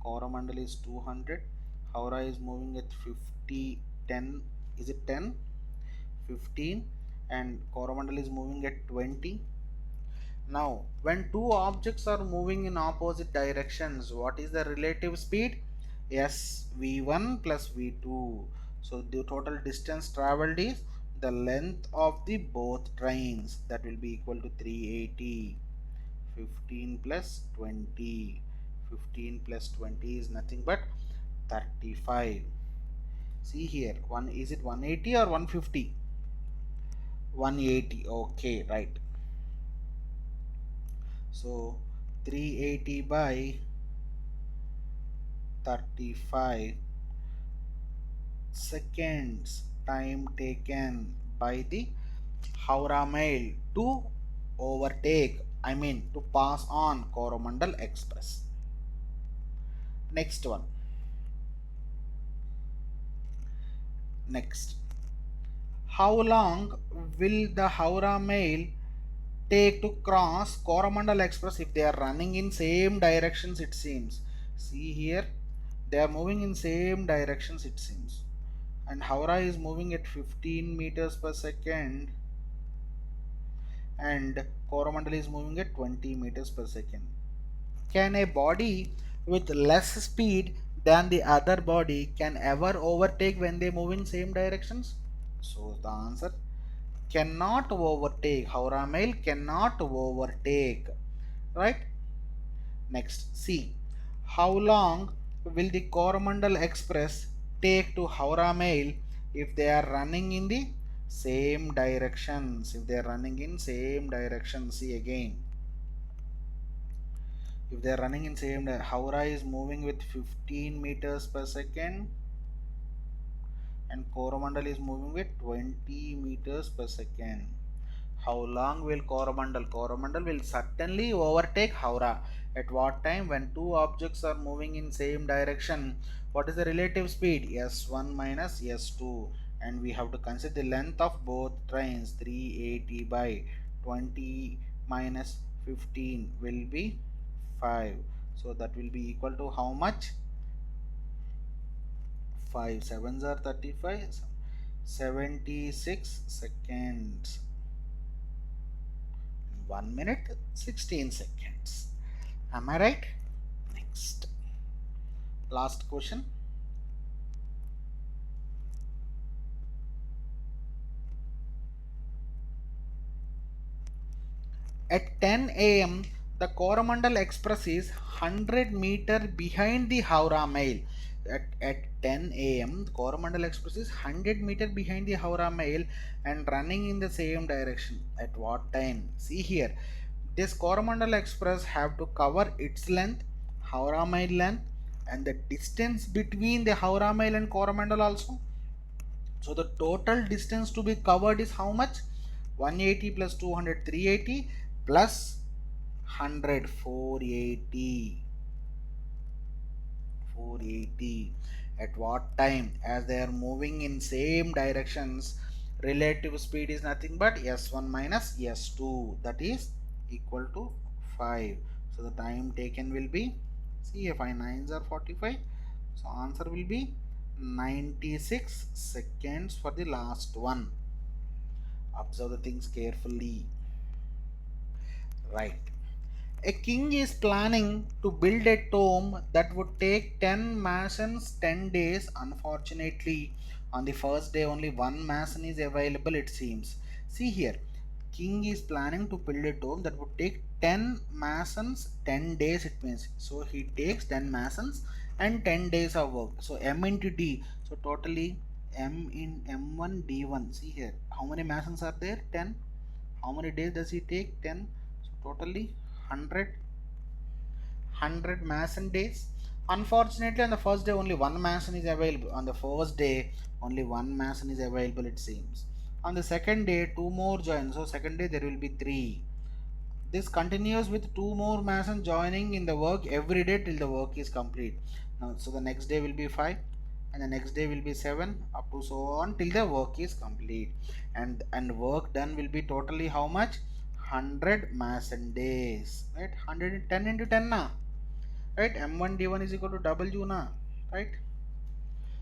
Coromandel is 200. Howrah is moving at 50, 10, is it 10, 15, and Coromandel is moving at 20. Now, when two objects are moving in opposite directions, what is the relative speed? Yes, v1 plus v2. So the total distance traveled is the length of the both trains, that will be equal to 380. 15 plus 20. 15 plus 20 is nothing but 35. See here, one, is it 180 or 150? 180. Okay, right. So 380 by 35 seconds time taken by the Howrah Mail to overtake, I mean to pass on Coromandel Express. Next one. Next. How long will the Howrah Mail take to cross Coromandel Express if they are running in same directions, it seems? See here, they are moving in same directions, it seems, and Howrah is moving at 15 meters per second and Coromandel is moving at 20 meters per second. Can a body with less speed than the other body can ever overtake when they move in same directions? So the answer, cannot overtake. Howrah Mail cannot overtake, right? Next, C. How long will the Coromandel Express take to Howrah Mail if they are running in the same directions? If they are running in same direction, see again. If they are running in same, Howrah is moving with 15 meters per second and Coromandel is moving with 20 meters per second. How long will Coromandel? Coromandel will certainly overtake Howrah. At what time? When two objects are moving in same direction. What is the relative speed? S1 minus S2. And we have to consider the length of both trains. 380 by 20 minus 15 will be 5. So that will be equal to how much? 5 sevens are 35. 76 seconds. 1 minute 16 seconds. Am I right? Next, last question. At 10 a.m. the Coromandel Express is 100 meter behind the Howrah Mail. At 10 a.m. the Coromandel Express is 100 meter behind the Howrah Mail and running in the same direction. At what time? See here, this Coromandel Express have to cover its length, Howrah Mail length, and the distance between the Howrah Mail and Coromandel also. So the total distance to be covered is how much? 180 plus 200, 380 plus 100, 480. 480. At what time? As they are moving in same directions, relative speed is nothing but s1 minus s2, that is equal to 5. So the time taken will be, see, 5 nines are 45, so answer will be 96 seconds for the last one. Observe the things carefully. Right. A king is planning to build a tomb that would take 10 masons 10 days. Unfortunately, on the first day only one mason is available, it seems. See here, king is planning to build a tomb that would take 10 masons 10 days, it means. So he takes 10 masons and 10 days of work. So M into D. So totally M in M1 D1. See here, how many masons are there? 10. How many days does he take? 10. So totally 100 mason days. Unfortunately, on the first day only one mason is available. On the first day only one mason is available, it seems. On the second day two more join, so second day there will be three. This continues with two more masons joining in the work every day till the work is complete. Now, so the next day will be 5 and the next day will be 7 up to so on till the work is complete, and work done will be totally how much? 100 mason days, right? 110 into 10 na, right? M1 D1 is equal to W na, right?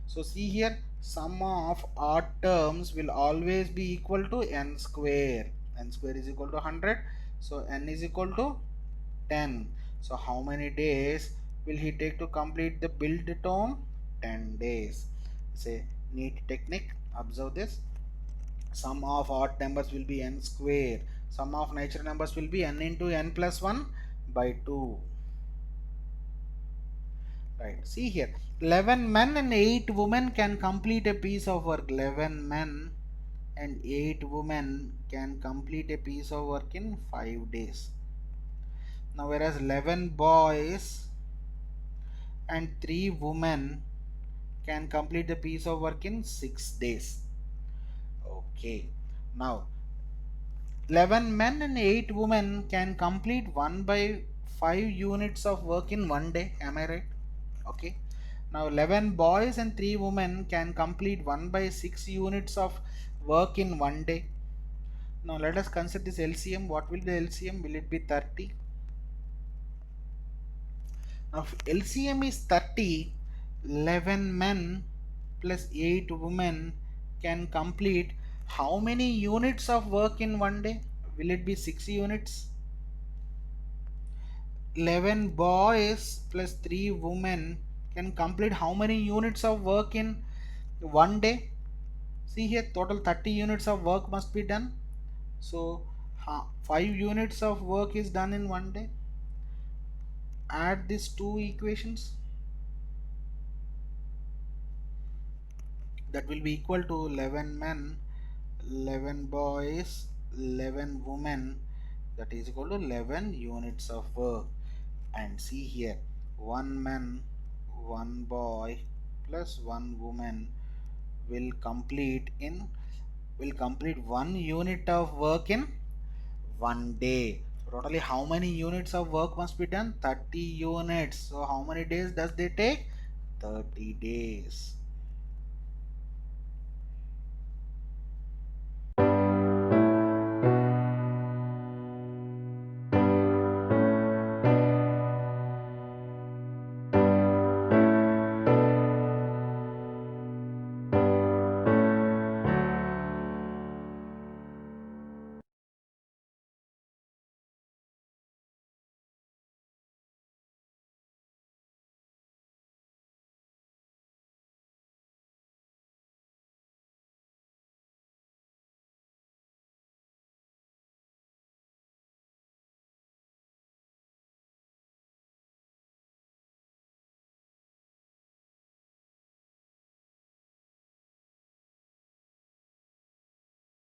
So see here, sum of odd terms will always be equal to n square. N square is equal to 100. So n is equal to 10. So how many days will he take to complete the build term? 10 days. Say neat technique. Observe this. Sum of odd numbers will be n square. Sum of natural numbers will be n into n plus 1 by 2. Right. See here, 11 men and 8 women can complete a piece of work. 11 men and 8 women can complete a piece of work in 5 days. Now, whereas 11 boys and 3 women can complete the piece of work in 6 days. Okay. Now, 11 men and 8 women can complete 1 by 5 units of work in 1 day. Am I right? Okay. Now 11 boys and 3 women can complete 1 by 6 units of work in 1 day. Now let us consider this LCM. What will the LCM? Will it be 30? Now if LCM is 30, 11 men plus 8 women can complete how many units of work in 1 day? Will it be 6 units? 11 boys plus 3 women can complete how many units of work in 1 day? See here, total 30 units of work must be done. So 5 units of work is done in 1 day. Add these two equations. That will be equal to 11 men, 11 boys, 11 women. That is equal to 11 units of work. And see here, 1 man, 1 boy plus 1 woman will complete 1 unit of work in 1 day. So totally how many units of work must be done? 30 units. So how many days does they take? 30 days.